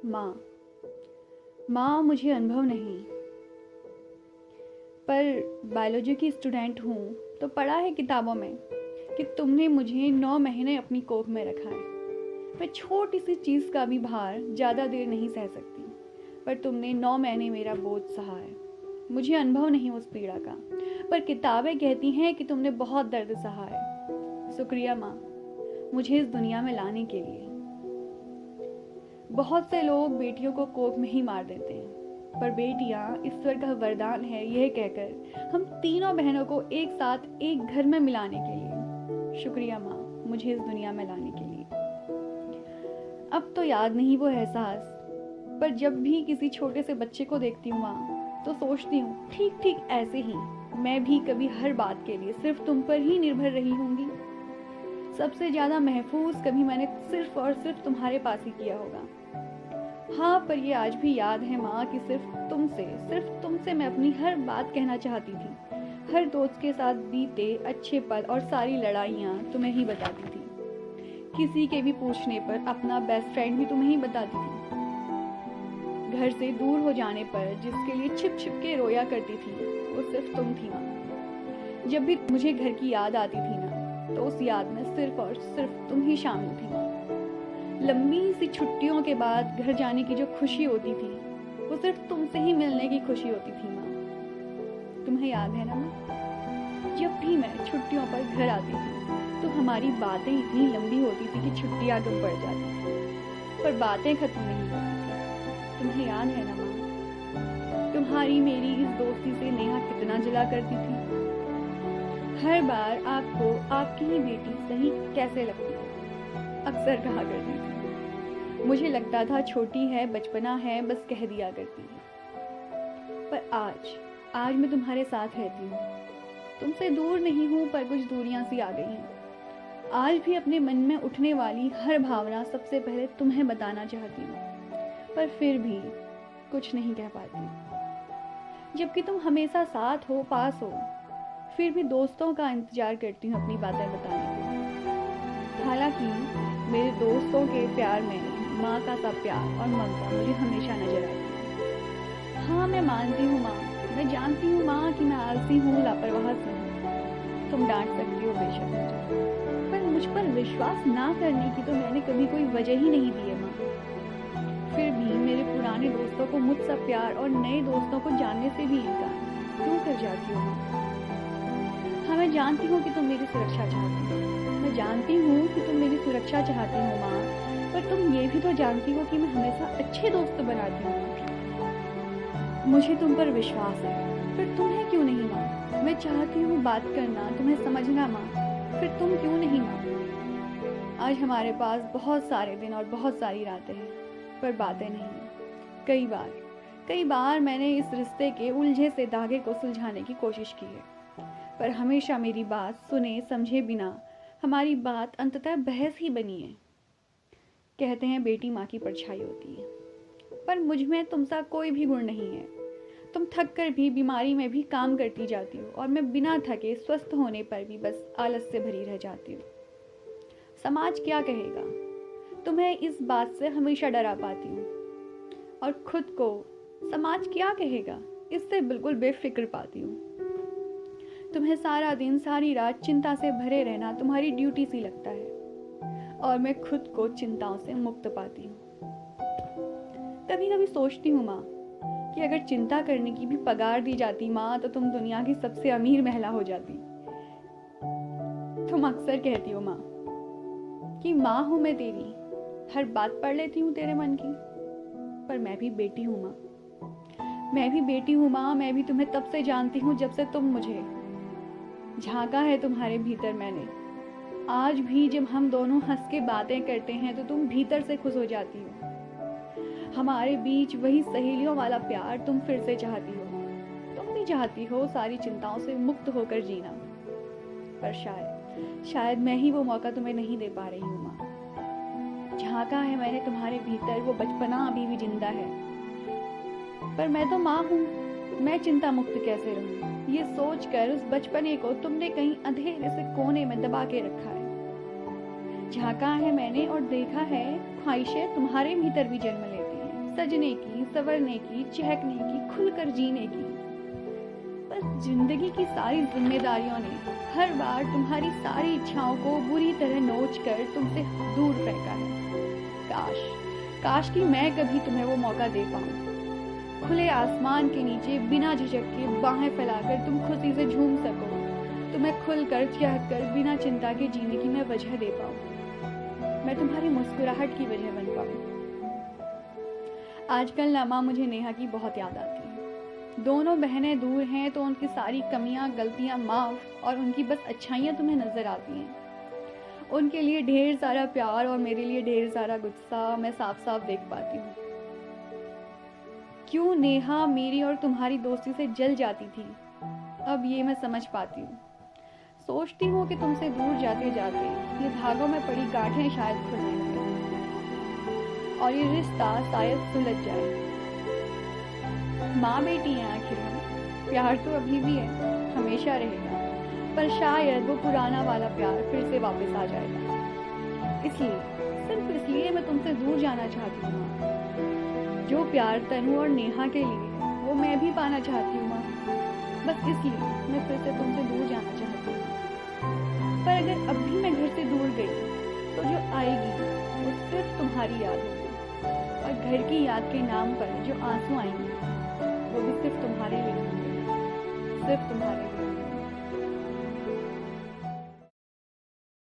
माँ। माँ, मुझे अनुभव नहीं, पर बायोलॉजी की स्टूडेंट हूँ तो पढ़ा है किताबों में कि तुमने मुझे 9 महीने अपनी कोख में रखा है। मैं छोटी सी चीज़ का भी भार ज़्यादा देर नहीं सह सकती, पर तुमने 9 महीने मेरा बोझ सहा है। मुझे अनुभव नहीं उस पीड़ा का, पर किताबें कहती हैं कि तुमने बहुत दर्द सहा है। शुक्रिया माँ, मुझे इस दुनिया में लाने के लिए। बहुत से लोग बेटियों को कोख में ही मार देते हैं, पर बेटियां ईश्वर का वरदान है, यह कहकर हम तीनों बहनों को एक साथ एक घर में मिलाने के लिए। शुक्रिया माँ, मुझे इस दुनिया में लाने के लिए। अब तो याद नहीं वो एहसास, पर जब भी किसी छोटे से बच्चे को देखती हूँ माँ, तो सोचती हूँ ठीक ठीक ऐसे ही मैं भी कभी हर बात के लिए सिर्फ तुम पर ही निर्भर रही होंगी। सबसे ज़्यादा महफूज कभी मैंने सिर्फ और सिर्फ तुम्हारे पास ही किया होगा। हाँ, पर ये आज भी याद है माँ कि सिर्फ तुमसे मैं अपनी हर बात कहना चाहती थी। हर दोस्त के साथ बीते अच्छे पल और सारी लड़ाइयाँ तुम्हें ही बताती थी। किसी के भी पूछने पर अपना बेस्ट फ्रेंड भी तुम्हें ही बताती थी। घर से दूर हो जाने पर जिसके लिए छिप छिप के रोया करती थी, वो सिर्फ तुम थी माँ। जब भी मुझे घर की याद आती थी ना, तो उस याद में सिर्फ और सिर्फ तुम ही शामिल थी माँ। लंबी सी छुट्टियों के बाद घर जाने की जो खुशी होती थी, वो सिर्फ तुमसे ही मिलने की खुशी होती थी माँ। तुम्हें याद है ना माँ, जब भी मैं छुट्टियों पर घर आती थी तो हमारी बातें इतनी लंबी होती थी कि छुट्टियां कम पड़ जाती थी, पर बातें खत्म नहीं होती थी। तुम्हें याद है ना माँ, तुम्हारी मेरी इस दोस्ती से नेहा कितना जला करती थी। हर बार आपको आपकी ही बेटी सही कैसे लगती है अक्सर कहा करती थी। मुझे लगता था छोटी है, बचपना है, बस कह दिया करती है। पर आज मैं तुम्हारे साथ रहती हूँ, तुमसे दूर नहीं हूँ, पर कुछ दूरियां सी आ गई हैं। आज भी अपने मन में उठने वाली हर भावना सबसे पहले तुम्हें बताना चाहती हूँ, पर फिर भी कुछ नहीं कह पाती। जबकि तुम हमेशा साथ हो, पास हो, फिर भी दोस्तों का इंतजार करती हूँ अपनी बातें बताने के। हालांकि मेरे दोस्तों के प्यार में माँ का सा प्यार और ममता मुझे हमेशा नजर आती है। हाँ, मैं मानती हूँ माँ, मैं जानती हूँ माँ कि मैं आलसी हूँ, लापरवाह सी हूँ। तुम डांट सकती हो बेशक मुझे, पर मुझ पर विश्वास ना करने की तो मैंने कभी कोई वजह ही नहीं दी है माँ। फिर भी मेरे पुराने दोस्तों को मुझसे प्यार और नए दोस्तों को जानने से भी इनकार क्यों कर जाती हो माँ? हाँ, मैं जानती हूँ कि तुम मेरी सुरक्षा चाहती हो, मैं जानती हूँ कि तुम मेरी सुरक्षा चाहती हो माँ, पर तुम ये भी तो जानती हो कि मैं हमेशा अच्छे दोस्त बनाती हूँ। मुझे तुम पर विश्वास है, फिर तुम्हें क्यों नहीं माँ? मैं चाहती हूँ बात करना, तुम्हें समझना माँ, फिर तुम क्यों नहीं माँ? आज हमारे पास बहुत सारे दिन और बहुत सारी रातें हैं, पर बातें नहीं हैं। कई बार मैंने इस रिश्ते के उलझे से धागे को सुलझाने की कोशिश की है, पर हमेशा मेरी बात सुने समझे बिना हमारी बात अंततः बहस ही बनी है। कहते हैं बेटी माँ की परछाई होती है, पर मुझ में तुमसा कोई भी गुण नहीं है। तुम थक कर भी बीमारी में भी काम करती जाती हो, और मैं बिना थके स्वस्थ होने पर भी बस आलस से भरी रह जाती हूँ। समाज क्या कहेगा, तुम्हें इस बात से हमेशा डरा पाती हूँ, और खुद को समाज क्या कहेगा इससे बिल्कुल बेफिक्र पाती हूँ। तुम्हें सारा दिन सारी रात चिंता से भरे रहना तुम्हारी ड्यूटी सी लगता है, और मैं खुद को चिंताओं से मुक्त पाती हूँ। कभी कभी सोचती हूँ माँ कि अगर चिंता करने की भी पगार दी जाती माँ, तो तुम दुनिया की सबसे अमीर महिला हो जाती। तुम अक्सर कहती हो माँ कि माँ हूँ मैं तेरी, हर बात पढ़ लेती हूँ तेरे मन की, पर मैं भी बेटी हूँ माँ। मैं भी बेटी हूँ माँ, मैं भी तुम्हें तब से जानती हूँ जब से तुम मुझे झांका है तुम्हारे भीतर मैंने। आज भी जब हम दोनों हंस के बातें करते हैं तो तुम भीतर से खुश हो जाती हो। हमारे बीच वही सहेलियों वाला प्यार तुम फिर से चाहती हो। तुम भी चाहती हो सारी चिंताओं से मुक्त होकर जीना, पर शायद मैं ही वो मौका तुम्हें नहीं दे पा रही हूँ माँ। झांका है मैंने तुम्हारे भीतर, वो बचपना अभी भी जिंदा है, पर मैं तो माँ हूँ, मैं चिंता मुक्त कैसे रहूँ? ये सोचकर उस बचपने को तुमने कहीं अंधेरे से कोने में दबा के रखा है। झांका है मैंने और देखा है ख्वाहिशें तुम्हारे भीतर भी जन्म लेती हैं, सजने की, संवरने की, चहकने की, खुलकर जीने की। बस जिंदगी की सारी जिम्मेदारियों ने हर बार तुम्हारी सारी इच्छाओं को बुरी तरह नोच कर तुमसे दूर फेंका है। काश कि मैं कभी तुम्हें वो मौका दे पाऊं। खुले आसमान के नीचे बिना झिझक के बाहें फैलाकर तुम खुशी से झूम सको, तुम्हें खुलकर चहककर बिना चिंता के जीने की मैं वजह दे पाऊं, मैं तुम्हारी मुस्कुराहट की वजह बन पाऊं। आजकल ना माँ मुझे नेहा की बहुत याद आती है। दोनों बहनें दूर हैं तो उनकी सारी कमियां गलतियां माफ और उनकी बस अच्छाइयां तुम्हें नजर आती हैं। उनके लिए ढेर सारा प्यार और मेरे लिए ढेर सारा गुस्सा मैं साफ साफ देख पाती हूँ। क्यों नेहा मेरी और तुम्हारी दोस्ती से जल जाती थी, अब ये मैं समझ पाती हूँ। सोचती हूँ कि तुमसे दूर जाते जाते ये धागों में पड़ी गांठें शायद खुलने लगे और ये रिश्ता शायद सुलझ जाए। माँ बेटी हैं आखिर हम, प्यार तो अभी भी है, हमेशा रहेगा, पर शायद वो पुराना वाला प्यार फिर से वापस आ जाएगा। इसलिए, सिर्फ इसलिए मैं तुमसे दूर जाना चाहती हूँ माँ। जो प्यार तनु और नेहा के लिए है वो मैं भी पाना चाहती हूँ माँ। बस इसलिए मैं फिर से तुमसे दूर जाना चाहती हूँ। पर अगर अब भी मैं घर से दूर गई तो जो आएगी वो सिर्फ तुम्हारी याद होगी, और घर की याद के नाम पर जो आंसू आएंगे वो भी सिर्फ तुम्हारे लिए होंगे, सिर्फ तुम्हारे लिए।